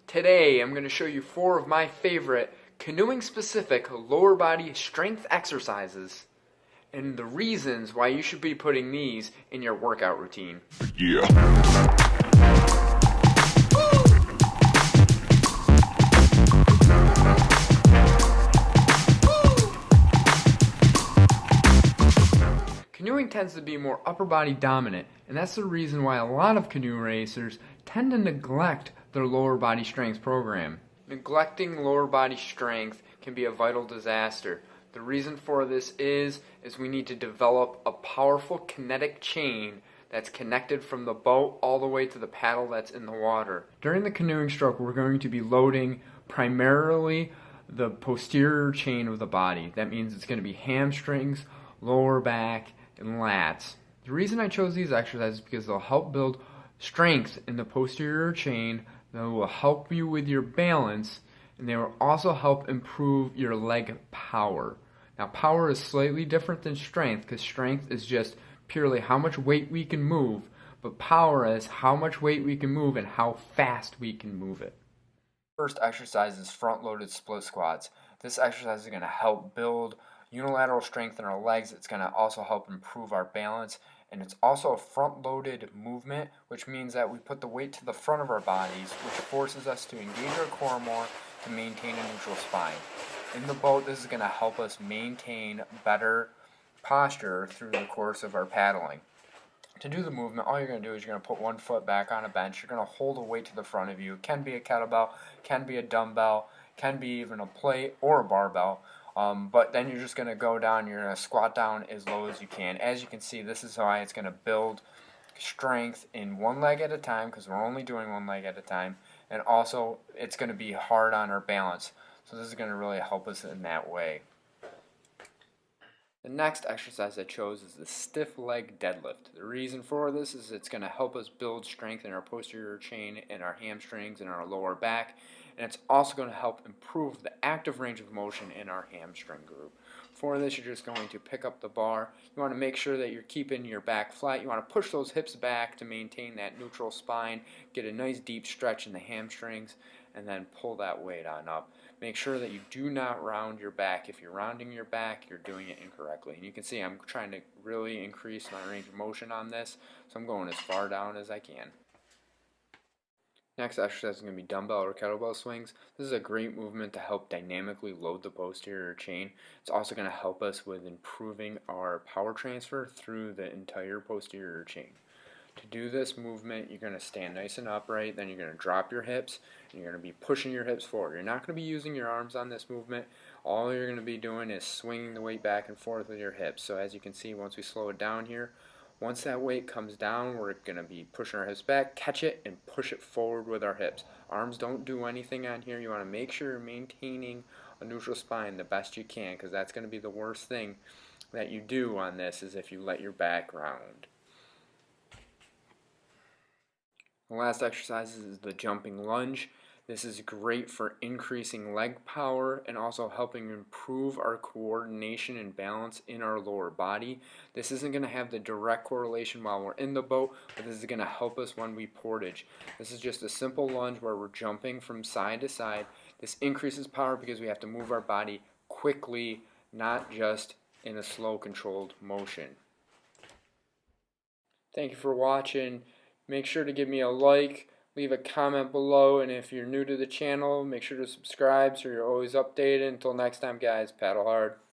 Today I'm going to show you 4 of my favorite canoeing specific lower body strength exercises and the reasons why you should be putting these in your workout routine. Yeah. Canoeing tends to be more upper body dominant, and that's the reason why a lot of canoe racers tend to neglect their lower body strength program. Neglecting lower body strength can be a vital disaster. The reason for this is we need to develop a powerful kinetic chain that's connected from the boat all the way to the paddle that's in the water. During the canoeing stroke, we're going to be loading primarily the posterior chain of the body. That means it's going to be hamstrings, lower back, and lats. The reason I chose these exercises is because they'll help build strength in the posterior chain, that will help you with your balance, and they will also help improve your leg power. Now, power is slightly different than strength, because strength is just purely how much weight we can move, but power is how much weight we can move and how fast we can move it. First exercise is front-loaded split squats. This exercise is going to help build unilateral strength in our legs. It's going to also help improve our balance, and it's also a front-loaded movement, which means that we put the weight to the front of our bodies, which forces us to engage our core more to maintain a neutral spine. In the boat, this is going to help us maintain better posture through the course of our paddling. To do the movement, all you're going to do is you're going to put one foot back on a bench. You're going to hold a weight to the front of you. It can be a kettlebell, can be a dumbbell, can be even a plate or a barbell. But then you're just going to go down, you're going to squat down as low as you can. As you can see, this is how it's going to build strength in one leg at a time, because we're only doing one leg at a time. And also, it's going to be hard on our balance. So this is going to really help us in that way. The next exercise I chose is the stiff leg deadlift. The reason for this is it's going to help us build strength in our posterior chain and our hamstrings and our lower back, and it's also going to help improve the active range of motion in our hamstring group. For this, you're just going to pick up the bar. You want to make sure that you're keeping your back flat. You want to push those hips back to maintain that neutral spine, get a nice deep stretch in the hamstrings, and then pull that weight on up. Make sure that you do not round your back. If you're rounding your back, you're doing it incorrectly. And you can see I'm trying to really increase my range of motion on this, so I'm going as far down as I can. Next exercise is going to be dumbbell or kettlebell swings. This is a great movement to help dynamically load the posterior chain. It's also going to help us with improving our power transfer through the entire posterior chain. To do this movement, you're going to stand nice and upright, then you're going to drop your hips, and you're going to be pushing your hips forward. You're not going to be using your arms on this movement. All you're going to be doing is swinging the weight back and forth with your hips. So as you can see, once we slow it down here, once that weight comes down, we're going to be pushing our hips back, catch it, and push it forward with our hips. Arms don't do anything on here. You want to make sure you're maintaining a neutral spine the best you can, because that's going to be the worst thing that you do on this is if you let your back round. The last exercise is the jumping lunge. This is great for increasing leg power and also helping improve our coordination and balance in our lower body. This isn't going to have the direct correlation while we're in the boat, but this is going to help us when we portage. This is just a simple lunge where we're jumping from side to side. This increases power because we have to move our body quickly, not just in a slow, controlled motion. Thank you for watching. Make sure to give me a like, leave a comment below, and if you're new to the channel, make sure to subscribe so you're always updated. Until next time, guys, paddle hard.